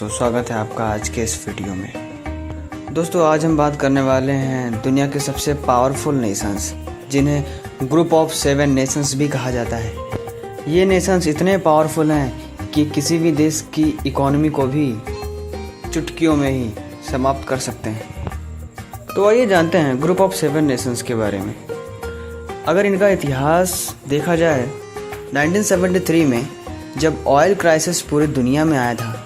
तो स्वागत है आपका आज के इस वीडियो में। दोस्तों, आज हम बात करने वाले हैं दुनिया के सबसे पावरफुल नेशंस, जिन्हें ग्रुप ऑफ 7 नेशंस भी कहा जाता है। ये नेशंस इतने पावरफुल हैं कि किसी भी देश की इकोनॉमी को भी चुटकियों में ही समाप्त कर सकते हैं। तो आइए जानते हैं ग्रुप ऑफ 7 नेशंस के बारे में। अगर इनका इतिहास देखा जाए, 1973 में जब ऑयल क्राइसिस पूरी दुनिया में आया था,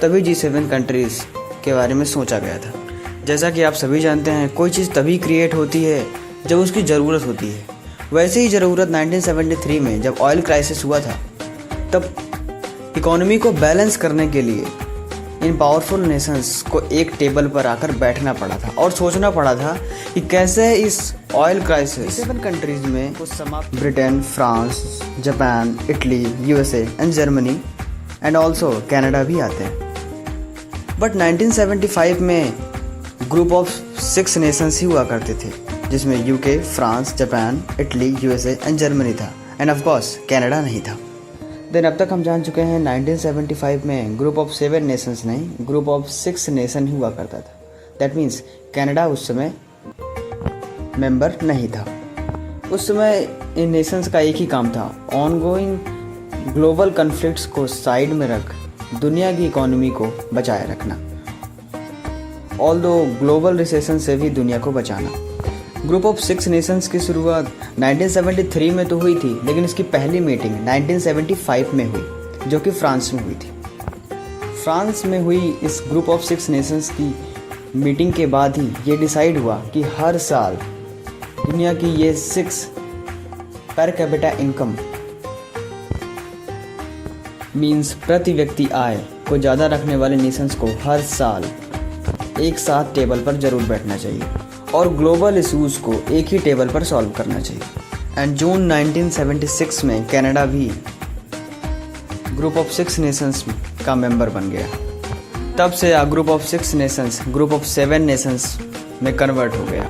तभी G7 कंट्रीज़ के बारे में सोचा गया था। जैसा कि आप सभी जानते हैं, कोई चीज़ तभी क्रिएट होती है जब उसकी ज़रूरत होती है। वैसे ही ज़रूरत 1973 में जब ऑयल क्राइसिस हुआ था, तब इकोनॉमी को बैलेंस करने के लिए इन पावरफुल नेशंस को एक टेबल पर आकर बैठना पड़ा था और सोचना पड़ा था कि कैसे इस ऑयल क्राइसिस 7 कंट्रीज़ में कुछ समाप्त। Britain, France, Japan, Italy, USA and Germany and also Canada भी आते हैं। बट 1975 में ग्रुप ऑफ 6 नेशंस ही हुआ करते थे, जिसमें UK, France, Japan, Italy, USA and Germany था, एंड ऑफ कोर्स कनाडा नहीं था। देन अब तक हम जान चुके हैं 1975 में ग्रुप ऑफ 7 नेशंस नहीं, ग्रुप ऑफ 6 नेशन ही हुआ करता था। दैट मीन्स कनाडा उस समय मेंबर नहीं था। उस समय इन नेशंस का एक ही काम था, ऑनगोइंग ग्लोबल कॉन्फ्लिक्ट्स को साइड में रख दुनिया की इकोनॉमी को बचाए रखना, ऑल्दो ग्लोबल रिसेशन से भी दुनिया को बचाना। ग्रुप ऑफ 6 नेशंस की शुरुआत 1973 में तो हुई थी, लेकिन इसकी पहली मीटिंग 1975 में हुई, जो कि फ्रांस में हुई थी। फ्रांस में हुई इस ग्रुप ऑफ 6 नेशंस की मीटिंग के बाद ही ये डिसाइड हुआ कि हर साल दुनिया की ये 6 पर कैपिटा इनकम मीन्स प्रति व्यक्ति आय को ज़्यादा रखने वाले नेशंस को हर साल एक साथ टेबल पर ज़रूर बैठना चाहिए और ग्लोबल इशूज़ को एक ही टेबल पर सॉल्व करना चाहिए। एंड जून 1976 में कनाडा भी ग्रुप ऑफ 6 नेशंस का मेंबर बन गया। तब से group of 6 Nations group of 7 Nations में कन्वर्ट हो गया।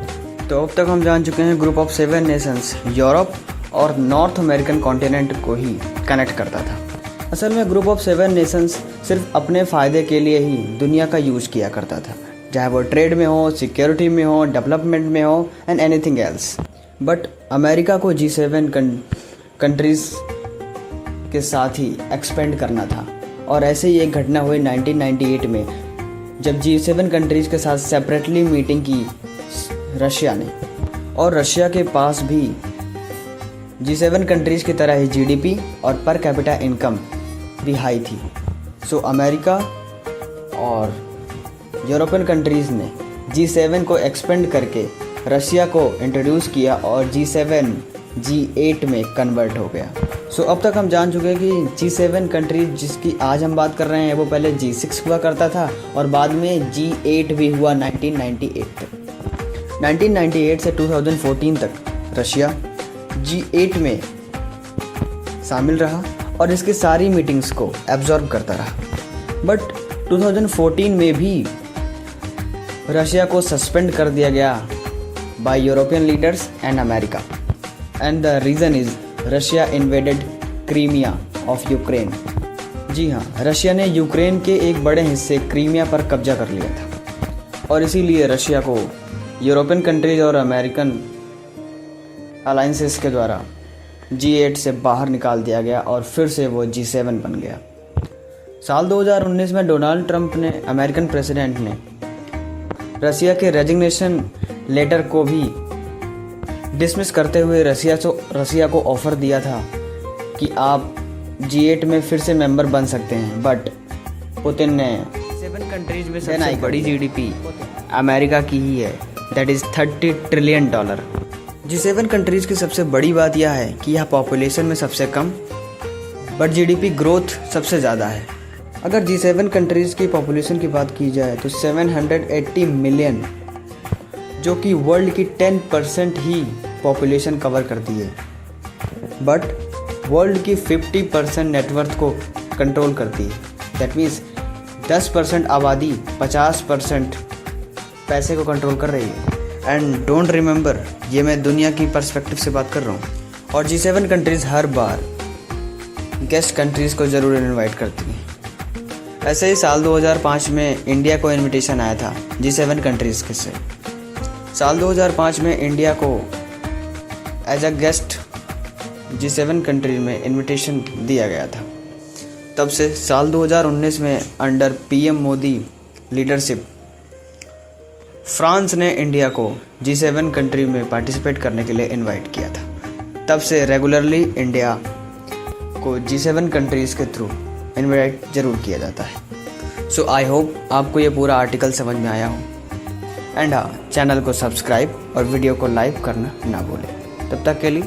तो अब तक हम जान चुके हैं ग्रुप ऑफ 7 नेशंस यूरोप और नॉर्थ अमेरिकन कॉन्टिनेंट को ही कनेक्ट करता था। असल में ग्रुप ऑफ 7 नेशंस सिर्फ अपने फ़ायदे के लिए ही दुनिया का यूज़ किया करता था, चाहे वो ट्रेड में हो, सिक्योरिटी में हो, डेवलपमेंट में हो and anything else. But America को G7 कंट्रीज़ के साथ ही एक्सपेंड करना था, और ऐसे ही एक घटना हुई 1998 में, जब G7 कंट्रीज़ के साथ सेपरेटली मीटिंग की रशिया ने, और रशिया के पास भी G7 कंट्रीज़ की तरह ही GDP और पर कैपिटा इनकम भी हाई थी। सो अमेरिका और यूरोपियन कंट्रीज़ ने G7 को एक्सपेंड करके रशिया को इंट्रोड्यूस किया और G7 G8 में कन्वर्ट हो गया। सो अब तक हम जान चुके हैं कि G7 कंट्रीज जिसकी आज हम बात कर रहे हैं, वो पहले G6 हुआ करता था और बाद में G8 भी हुआ 1998 तक। 1998 से 2014 तक रशिया G8 में शामिल रहा और इसकी सारी मीटिंग्स को एब्जॉर्ब करता रहा। बट 2014 में भी रशिया को सस्पेंड कर दिया गया by European leaders and America, and the reason is Russia invaded Crimea of Ukraine. जी हाँ, रशिया ने यूक्रेन के एक बड़े हिस्से क्रीमिया पर कब्जा कर लिया था, और इसीलिए रशिया को यूरोपियन कंट्रीज और अमेरिकन अलाइंसेस के द्वारा G8 से बाहर निकाल दिया गया और फिर से वो G7 बन गया। साल 2019 में डोनाल्ड ट्रंप ने, अमेरिकन प्रेसिडेंट ने, रशिया के रेजिग्नेशन लेटर को भी डिसमिस करते हुए रशिया को ऑफ़र दिया था कि आप G8 में फिर से मेंबर बन सकते हैं। बट पुतिन ने 7 कंट्रीज में सबसे बड़ी GDP अमेरिका की ही है, that is $30 trillion. G7 countries की सबसे बड़ी बात यह है कि यह पॉपुलेशन में सबसे कम बट GDP ग्रोथ सबसे ज़्यादा है। अगर G7 कंट्रीज़ की पॉपुलेशन की बात की जाए तो 780 मिलियन, जो कि वर्ल्ड की 10% ही पॉपुलेशन कवर करती है, बट वर्ल्ड की 50% नेटवर्थ को कंट्रोल करती है। दैट मीन्स 10% आबादी 50% पैसे को कंट्रोल कर रही है। एंड डोंट रिमेंबर, ये मैं दुनिया की पर्सपेक्टिव से बात कर रहा हूँ। और G7 कंट्रीज़ हर बार गेस्ट कंट्रीज़ को ज़रूर इनवाइट करती हैं। ऐसे ही साल 2005 में इंडिया को इनविटेशन आया था G7 कंट्रीज़ के से। साल 2005 में इंडिया को as a guest G7 country में इनविटेशन दिया गया था। तब से साल 2019 में under PM Modi leadership France ने इंडिया को G7 कंट्री में पार्टिसिपेट करने के लिए इनवाइट किया था। तब से रेगुलरली इंडिया को G7 कंट्रीज़ के थ्रू इनवाइट ज़रूर किया जाता है। सो आई होप आपको ये पूरा आर्टिकल समझ में आया हो। एंड हाँ, चैनल को सब्सक्राइब और वीडियो को लाइक करना ना भूलें। तब तक के लिए